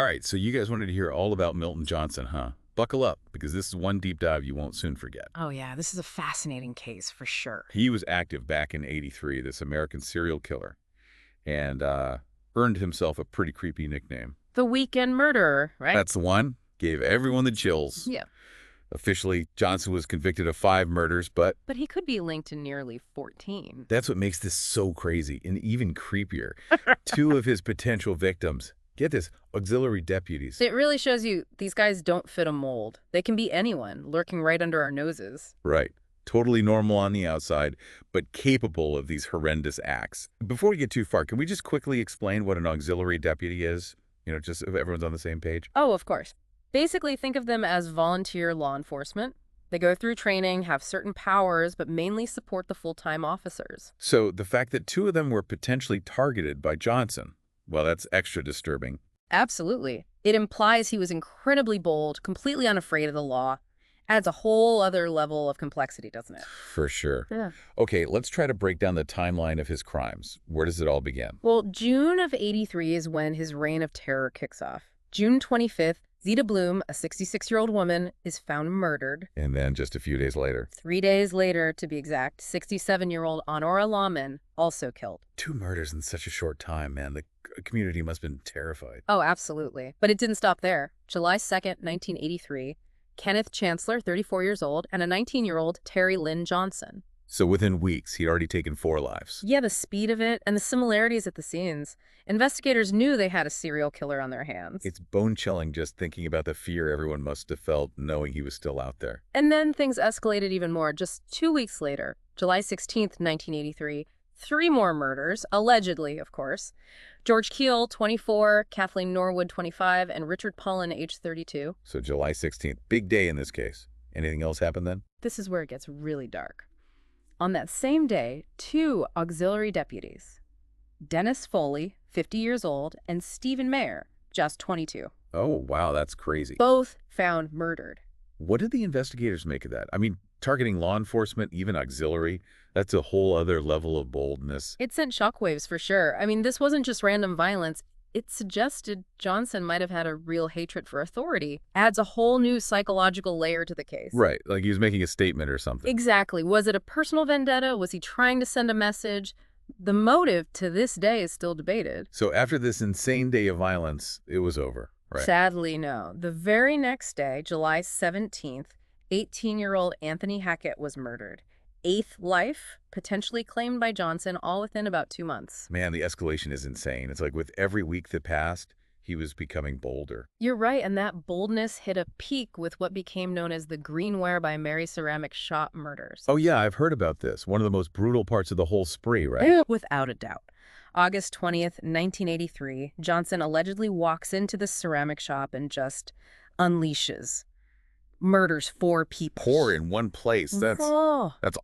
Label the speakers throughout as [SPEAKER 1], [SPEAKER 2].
[SPEAKER 1] All right, so you guys wanted to hear all about Milton Johnson, huh? Buckle up, because this is one deep dive you won't soon forget.
[SPEAKER 2] Oh, yeah, this is a fascinating case for sure.
[SPEAKER 1] He was active back in '83, this American serial killer, and earned himself a pretty creepy nickname.
[SPEAKER 2] The Weekend Murderer, right?
[SPEAKER 1] That's the one. Gave everyone the chills.
[SPEAKER 2] Yeah.
[SPEAKER 1] Officially, Johnson was convicted of 5 murders, but
[SPEAKER 2] But he could be linked to nearly 14.
[SPEAKER 1] that's what makes this so crazy and even creepier. 2 of his potential victims, get this, auxiliary deputies.
[SPEAKER 2] It really shows you these guys don't fit a mold. They can be anyone, lurking right under our noses.
[SPEAKER 1] Right. Totally normal on the outside, but capable of these horrendous acts. Before we get too far, can we just quickly explain what an auxiliary deputy is? You know, just if everyone's on the same page.
[SPEAKER 2] Oh, of course. Basically, think of them as volunteer law enforcement. They go through training, have certain powers, but mainly support the full-time officers.
[SPEAKER 1] So the fact that 2 of them were potentially targeted by Johnson, well, that's extra disturbing.
[SPEAKER 2] Absolutely. It implies he was incredibly bold, completely unafraid of the law. Adds a whole other level of complexity, doesn't it?
[SPEAKER 1] For sure.
[SPEAKER 2] Yeah.
[SPEAKER 1] Okay, let's try to break down the timeline of his crimes. Where does it all begin?
[SPEAKER 2] Well, June of '83 is when his reign of terror kicks off. June 25th, Zita Bloom, a 66-year-old woman, is found murdered.
[SPEAKER 1] And then just a few days later.
[SPEAKER 2] 3 days later, to be exact, 67-year-old Honora Lawman, also killed.
[SPEAKER 1] 2 murders in such a short time, man. The community must have been terrified.
[SPEAKER 2] Oh, absolutely. But it didn't stop there. July 2nd, 1983, Kenneth Chancellor, 34 years old, and a 19-year-old Terry Lynn Johnson.
[SPEAKER 1] So within weeks, he'd already taken 4 lives.
[SPEAKER 2] Yeah, the speed of it and the similarities at the scenes. Investigators knew they had a serial killer on their hands.
[SPEAKER 1] It's bone-chilling just thinking about the fear everyone must have felt knowing he was still out there.
[SPEAKER 2] And then things escalated even more. Just 2 weeks later, July 16th, 1983, 3 more murders, allegedly, of course. George Keel, 24, Kathleen Norwood, 25, and Richard Pullen, age 32.
[SPEAKER 1] So July 16th, big day in this case. Anything else happened then?
[SPEAKER 2] This is where it gets really dark. On that same day, 2 auxiliary deputies, Dennis Foley, 50 years old, and Stephen Mayer, just 22.
[SPEAKER 1] Oh, wow, that's crazy.
[SPEAKER 2] Both found murdered.
[SPEAKER 1] What did the investigators make of that? I mean, targeting law enforcement, even auxiliary, that's a whole other level of boldness.
[SPEAKER 2] It sent shockwaves for sure. I mean, this wasn't just random violence. It suggested Johnson might have had a real hatred for authority. Adds a whole new psychological layer to the case.
[SPEAKER 1] Right, like he was making a statement or something.
[SPEAKER 2] Exactly. Was it a personal vendetta? Was he trying to send a message? The motive to this day is still debated.
[SPEAKER 1] So after this insane day of violence, it was over, right?
[SPEAKER 2] Sadly, no. The very next day, July 17th, 18-year-old Anthony Hackett was murdered. 8th life, potentially claimed by Johnson, all within about 2 months.
[SPEAKER 1] Man, the escalation is insane. It's like with every week that passed, he was becoming bolder.
[SPEAKER 2] You're right, and that boldness hit a peak with what became known as the Greenware by Mary Ceramic Shop murders.
[SPEAKER 1] Oh yeah, I've heard about this. One of the most brutal parts of the whole spree, right?
[SPEAKER 2] Without a doubt. August 20th, 1983, Johnson allegedly walks into the ceramic shop and just unleashes. Murders 4 people.
[SPEAKER 1] 4 in one place. That's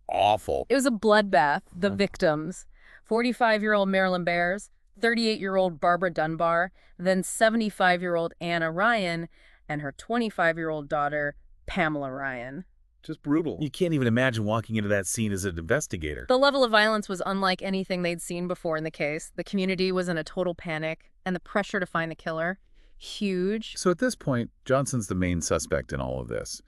[SPEAKER 1] awful.
[SPEAKER 2] It was a bloodbath. The victims, 45-year-old Marilyn Bears, 38-year-old Barbara Dunbar, then 75-year-old Anna Ryan, and her 25-year-old daughter, Pamela Ryan.
[SPEAKER 1] Just brutal. You can't even imagine walking into that scene as an investigator.
[SPEAKER 2] The level of violence was unlike anything they'd seen before in the case. The community was in a total panic, and the pressure to find the killer, huge.
[SPEAKER 1] So at this point, Johnson's the main suspect in all of this.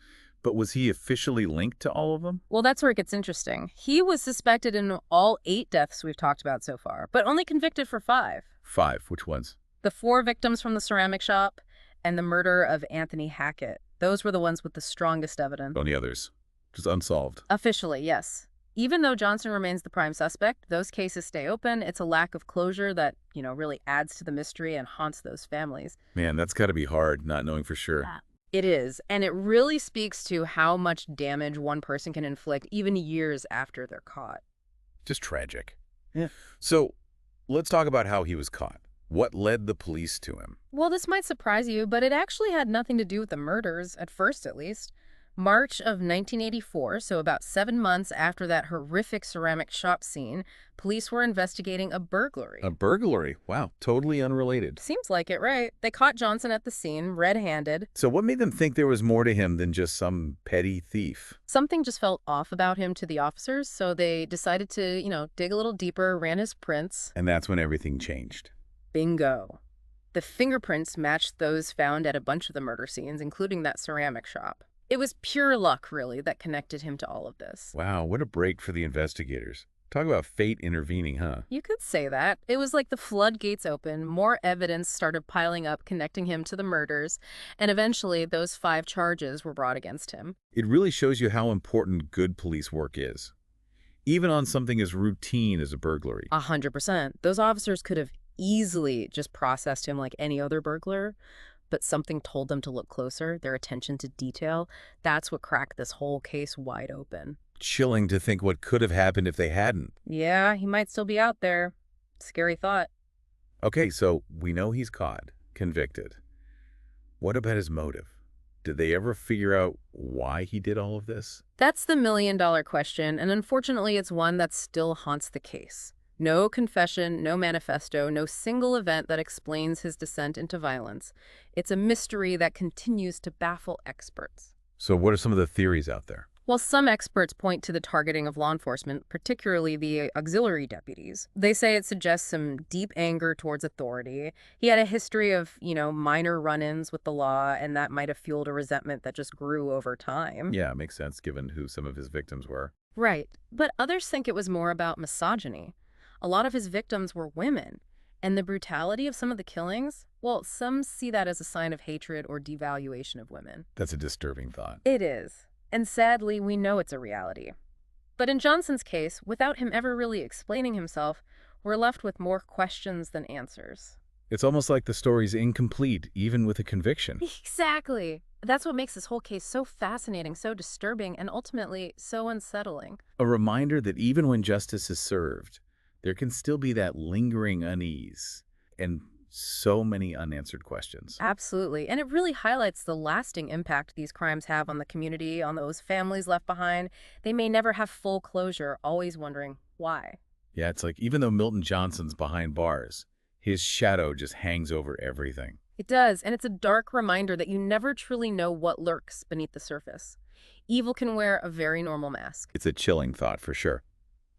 [SPEAKER 1] But was he officially linked to all of them?
[SPEAKER 2] Well, that's where it gets interesting. He was suspected in all 8 deaths we've talked about so far, but only convicted for 5.
[SPEAKER 1] 5. Which ones?
[SPEAKER 2] The 4 victims from the ceramic shop and the murder of Anthony Hackett. Those were the ones with the strongest evidence.
[SPEAKER 1] On the others. Just unsolved.
[SPEAKER 2] Officially, yes. Even though Johnson remains the prime suspect, those cases stay open. It's a lack of closure that, really adds to the mystery and haunts those families.
[SPEAKER 1] Man, that's got to be hard, not knowing for sure.
[SPEAKER 2] It is, and it really speaks to how much damage one person can inflict even years after they're caught.
[SPEAKER 1] Just tragic.
[SPEAKER 2] Yeah.
[SPEAKER 1] So, let's talk about how he was caught. What led the police to him?
[SPEAKER 2] Well, this might surprise you, but it actually had nothing to do with the murders, at first at least. March of 1984, so about 7 months after that horrific ceramic shop scene, police were investigating a burglary.
[SPEAKER 1] A burglary? Wow, totally unrelated.
[SPEAKER 2] Seems like it, right? They caught Johnson at the scene, red-handed.
[SPEAKER 1] So what made them think there was more to him than just some petty thief?
[SPEAKER 2] Something just felt off about him to the officers, so they decided to, dig a little deeper, ran his prints.
[SPEAKER 1] And that's when everything changed.
[SPEAKER 2] Bingo. The fingerprints matched those found at a bunch of the murder scenes, including that ceramic shop. It was pure luck, really, that connected him to all of this.
[SPEAKER 1] Wow, what a break for the investigators. Talk about fate intervening, huh?
[SPEAKER 2] You could say that. It was like the floodgates opened, more evidence started piling up connecting him to the murders, and eventually those 5 charges were brought against him.
[SPEAKER 1] It really shows you how important good police work is, even on something as routine as a burglary.
[SPEAKER 2] 100%. Those officers could have easily just processed him like any other burglar, but something told them to look closer, their attention to detail. That's what cracked this whole case wide open.
[SPEAKER 1] Chilling to think what could have happened if they hadn't.
[SPEAKER 2] Yeah, he might still be out there. Scary thought.
[SPEAKER 1] Okay, so we know he's caught, convicted. What about his motive? Did they ever figure out why he did all of this?
[SPEAKER 2] That's the million-dollar question, and unfortunately it's one that still haunts the case. No confession, no manifesto, no single event that explains his descent into violence. It's a mystery that continues to baffle experts.
[SPEAKER 1] So what are some of the theories out there?
[SPEAKER 2] While some experts point to the targeting of law enforcement, particularly the auxiliary deputies, they say it suggests some deep anger towards authority. He had a history of, minor run-ins with the law, and that might have fueled a resentment that just grew over time.
[SPEAKER 1] Yeah, makes sense given who some of his victims were.
[SPEAKER 2] Right. But others think it was more about misogyny. A lot of his victims were women. And the brutality of some of the killings, well, some see that as a sign of hatred or devaluation of women.
[SPEAKER 1] That's a disturbing thought.
[SPEAKER 2] It is. And sadly, we know it's a reality. But in Johnson's case, without him ever really explaining himself, we're left with more questions than answers.
[SPEAKER 1] It's almost like the story's incomplete, even with a conviction.
[SPEAKER 2] Exactly. That's what makes this whole case so fascinating, so disturbing, and ultimately so unsettling.
[SPEAKER 1] A reminder that even when justice is served, there can still be that lingering unease and so many unanswered questions.
[SPEAKER 2] Absolutely. And it really highlights the lasting impact these crimes have on the community, on those families left behind. They may never have full closure, always wondering why.
[SPEAKER 1] Yeah, it's like even though Milton Johnson's behind bars, his shadow just hangs over everything.
[SPEAKER 2] It does, and it's a dark reminder that you never truly know what lurks beneath the surface. Evil can wear a very normal mask.
[SPEAKER 1] It's a chilling thought for sure.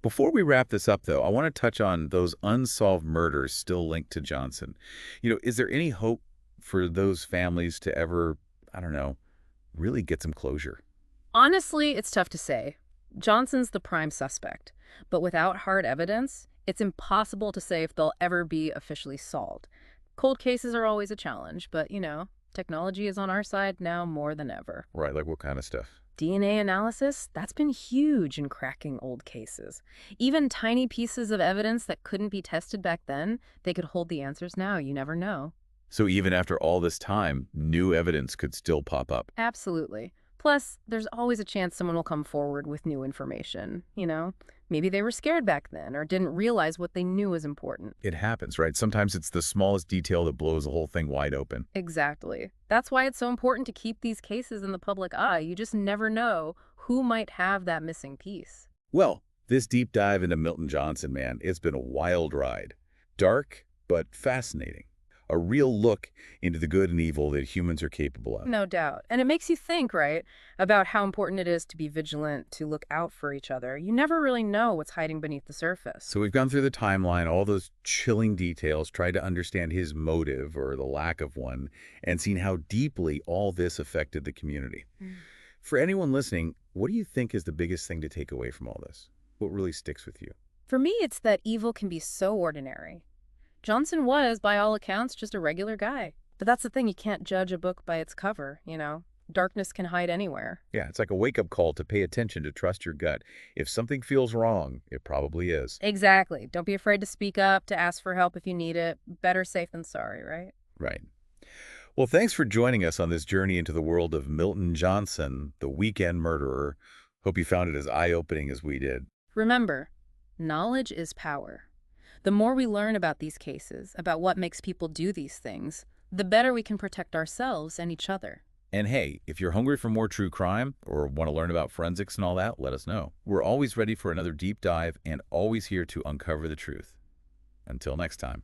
[SPEAKER 1] Before we wrap this up, though, I want to touch on those unsolved murders still linked to Johnson. Is there any hope for those families to ever, I don't know, really get some closure?
[SPEAKER 2] Honestly, it's tough to say. Johnson's the prime suspect, but without hard evidence, it's impossible to say if they'll ever be officially solved. Cold cases are always a challenge, but, technology is on our side now more than ever.
[SPEAKER 1] Right, like what kind of stuff?
[SPEAKER 2] DNA analysis, that's been huge in cracking old cases. Even tiny pieces of evidence that couldn't be tested back then, they could hold the answers now. You never know.
[SPEAKER 1] So even after all this time, new evidence could still pop up.
[SPEAKER 2] Absolutely. Plus, there's always a chance someone will come forward with new information, Maybe they were scared back then or didn't realize what they knew was important.
[SPEAKER 1] It happens, right? Sometimes it's the smallest detail that blows the whole thing wide open.
[SPEAKER 2] Exactly. That's why it's so important to keep these cases in the public eye. You just never know who might have that missing piece.
[SPEAKER 1] Well, this deep dive into Milton Johnson, man, it's been a wild ride. Dark, but fascinating. A real look into the good and evil that humans are capable of.
[SPEAKER 2] No doubt. And it makes you think, right, about how important it is to be vigilant, to look out for each other. You never really know what's hiding beneath the surface.
[SPEAKER 1] So we've gone through the timeline, all those chilling details, tried to understand his motive or the lack of one, and seen how deeply all this affected the community. For anyone listening, what do you think is the biggest thing to take away from all this? What really sticks with you?
[SPEAKER 2] For me, it's that evil can be so ordinary. Johnson was, by all accounts, just a regular guy. But that's the thing, you can't judge a book by its cover, Darkness can hide anywhere.
[SPEAKER 1] Yeah, it's like a wake-up call to pay attention, to trust your gut. If something feels wrong, it probably is.
[SPEAKER 2] Exactly. Don't be afraid to speak up, to ask for help if you need it. Better safe than sorry, right?
[SPEAKER 1] Right. Well, thanks for joining us on this journey into the world of Milton Johnson, the weekend murderer. Hope you found it as eye-opening as we did.
[SPEAKER 2] Remember, knowledge is power. The more we learn about these cases, about what makes people do these things, the better we can protect ourselves and each other.
[SPEAKER 1] And hey, if you're hungry for more true crime or want to learn about forensics and all that, let us know. We're always ready for another deep dive and always here to uncover the truth. Until next time.